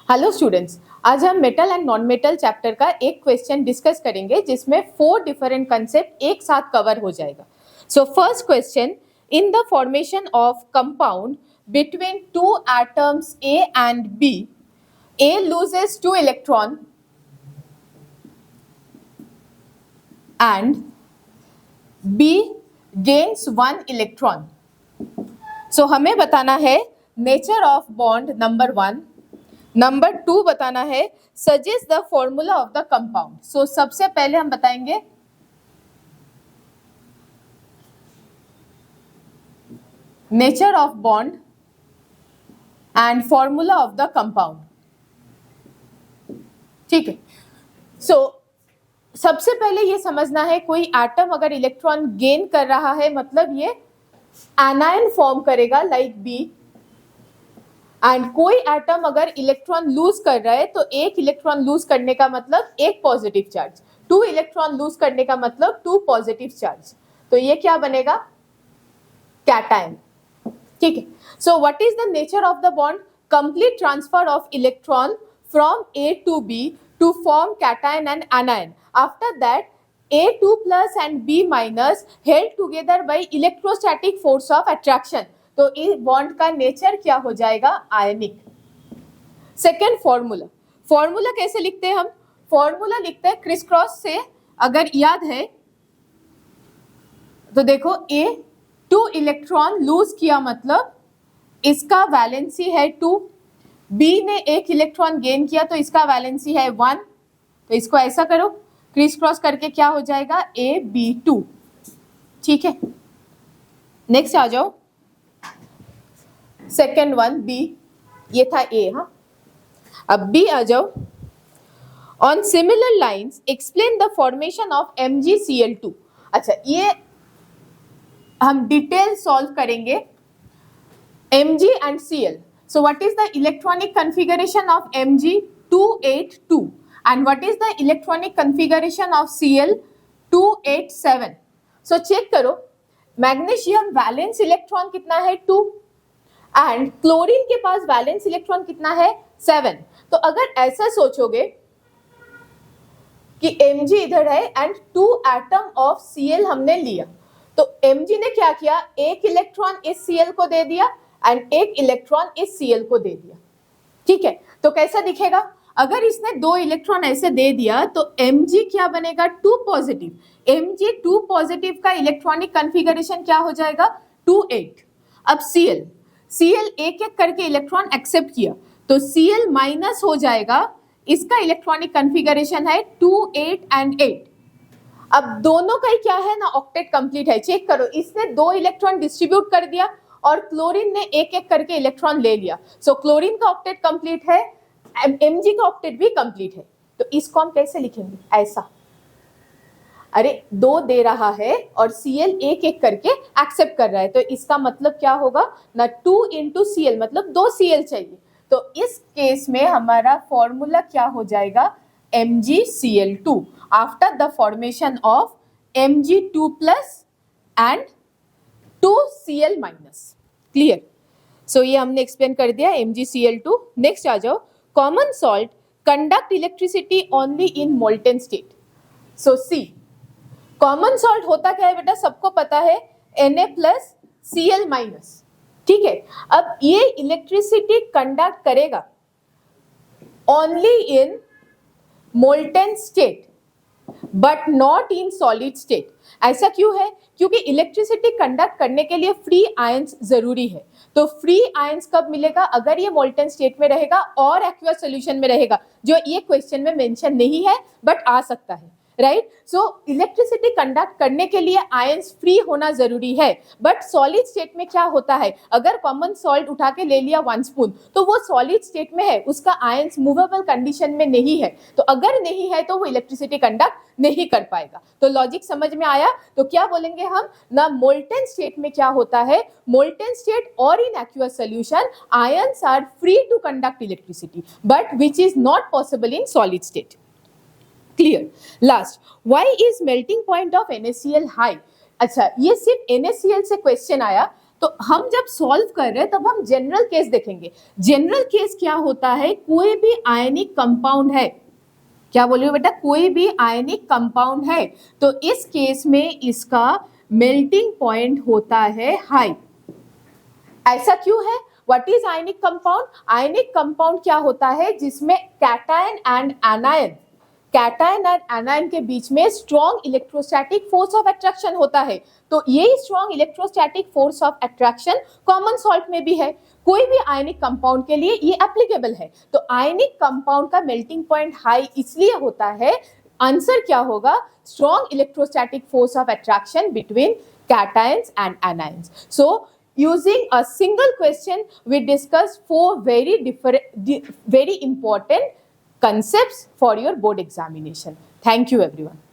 Hello students, आज हम metal and non metal chapter का एक क्वेश्चन डिस्कस करेंगे जिसमें 4 डिफरेंट कंसेप्ट एक साथ कवर हो जाएगा। So first question, in the formation of compound between 2 atoms A and B, A loses 2 electron and B gains 1 electron. So हमें बताना है nature of bond number 1, number 2 बताना है suggest the formula of the compound. So सबसे पहले हम बताएंगे nature of bond and formula of the compound. ठीक है, सो सबसे पहले ये समझना है कोई एटम अगर इलेक्ट्रॉन गेन कर रहा है मतलब ये एनायन फॉर्म करेगा लाइक बी, एंड कोई एटम अगर इलेक्ट्रॉन लूज कर रहा है तो एक इलेक्ट्रॉन लूज करने का मतलब एक पॉजिटिव चार्ज, 2 इलेक्ट्रॉन लूज करने का मतलब 2 पॉजिटिव चार्ज, तो ये क्या बनेगा? कैटायन। ठीक है, so what is the nature of the bond? Complete transfer of electron from A to B to form cation and anion. After that, A2 plus and B minus held together by electrostatic force of attraction. तो इस bond का nature क्या हो जाएगा? आयनिक। Second formula, formula कैसे लिखते हैं हम? फॉर्मूला लिखते हैं क्रिस क्रॉस से, अगर याद है तो देखो A2 इलेक्ट्रॉन लूज किया मतलब इसका वैलेंसी है 2, B ने एक इलेक्ट्रॉन गेन किया तो इसका वैलेंसी है 1, तो इसको ऐसा करो क्रिस क्रॉस करके क्या हो जाएगा? AB2। ठीक है, नेक्स्ट आ जाओ, सेकेंड वन B, ये था A। हाँ, अब B आ जाओ। On similar lines explain the formation of MgCl2। अच्छा, ये हम डिटेल सॉल्व करेंगे Mg and Cl. So what is the electronic configuration of Mg? 282, and what is the electronic configuration of Cl? 287. So check करो, magnesium valence electron कितना है? 2, and chlorine के पास valence electron कितना है? 7। तो अगर ऐसा सोचोगे कि Mg इधर है एंड 2 एटम ऑफ Cl हमने लिया, तो Mg ने क्या किया? एक इलेक्ट्रॉन इस Cl को दे दिया एंड एक इलेक्ट्रॉन इस Cl को दे दिया। ठीक है, तो कैसा दिखेगा? अगर इसने 2 इलेक्ट्रॉन ऐसे दे दिया तो Mg क्या बनेगा? 2 पॉजिटिव। Mg 2 पॉजिटिव का इलेक्ट्रॉनिक कॉन्फ़िगरेशन क्या हो जाएगा? 2,8। अब Cl एक एक करके इलेक्ट्रॉन एक्सेप्ट किया तो Cl माइनस हो जाएगा, इसका इलेक्ट्रॉनिक कॉन्फ़िगरेशन है 2, 8 एंड 8। अब दोनों का ही क्या है ना, ऑक्टेट कंप्लीट है। चेक करो, इसने 2 इलेक्ट्रॉन डिस्ट्रीब्यूट कर दिया और क्लोरीन ने एक एक करके इलेक्ट्रॉन ले लिया, सो क्लोरीन का ऑक्टेट कंप्लीट है, Mg का ऑक्टेट भी कंप्लीट है। तो इसको हम कैसे लिखेंगे? ऐसा, अरे 2 दे रहा है और Cl एक एक करके एक्सेप्ट कर रहा है, तो इसका मतलब क्या होगा ना, 2 into Cl मतलब 2 Cl चाहिए, तो इस केस में हमारा फॉर्मूला क्या हो जाएगा? MgCl2 after the formation of Mg2 plus and 2Cl minus. Clear? So ये हमने एक्सप्लेन कर दिया MgCl2। नेक्स्ट आ जाओ, common salt conduct electricity only in molten state. So see, common salt होता क्या है बेटा? सबको पता है, Na प्लस Cl माइनस। ठीक है, अब ये इलेक्ट्रिसिटी कंडक्ट करेगा only in molten state but not in solid state. ऐसा क्यों है? क्योंकि इलेक्ट्रिसिटी कंडक्ट करने के लिए फ्री आयंस जरूरी है। तो फ्री आयंस कब मिलेगा? अगर ये मोल्टेन स्टेट में रहेगा और एक्वस सॉल्यूशन में रहेगा, जो ये क्वेश्चन में मेंशन नहीं है बट आ सकता है, राइट? सो इलेक्ट्रिसिटी कंडक्ट करने के लिए आयंस फ्री होना जरूरी है, बट सॉलिड स्टेट में क्या होता है, अगर कॉमन सॉल्ट उठा के ले लिया 1 स्पून तो वो सॉलिड स्टेट में है, उसका आयंस मूवेबल कंडीशन में नहीं है, तो अगर नहीं है तो वो इलेक्ट्रिसिटी कंडक्ट नहीं कर पाएगा। तो लॉजिक समझ में आया? तो क्या बोलेंगे हम ना, मोल्टेन स्टेट में क्या होता है, मोल्टेन स्टेट और in aqueous solution ions are free to conduct electricity but which is not possible in solid state. Clear? Last, why is melting point of NaCl high? अच्छा, ये सिर्फ NaCl से question आया, तो हम जब सॉल्व कर रहे हैं तब हम जनरल केस देखेंगे। जनरल केस क्या होता है, कोई भी आयनिक कंपाउंड है, क्या बोल रही हो बेटा, कोई भी आयनिक कंपाउंड है तो इस केस में इसका मेल्टिंग पॉइंट होता है हाई। ऐसा क्यों है? What is ionic compound? Ionic compound क्या होता है, जिसमें cation and anion, cation and anion के बीच में strong electrostatic force of attraction होता है। तो ये strong electrostatic force of attraction common salt में भी है, कोई भी आयनिक कंपाउंड के लिए ये एप्लीकेबल है। तो आयनिक कंपाउंड का मेल्टिंग पॉइंट हाई इसलिए होता है, आंसर क्या होगा, strong electrostatic force of attraction between cations and anions. So using a single question we discussed 4 very important concepts for your board examination. Thank you everyone.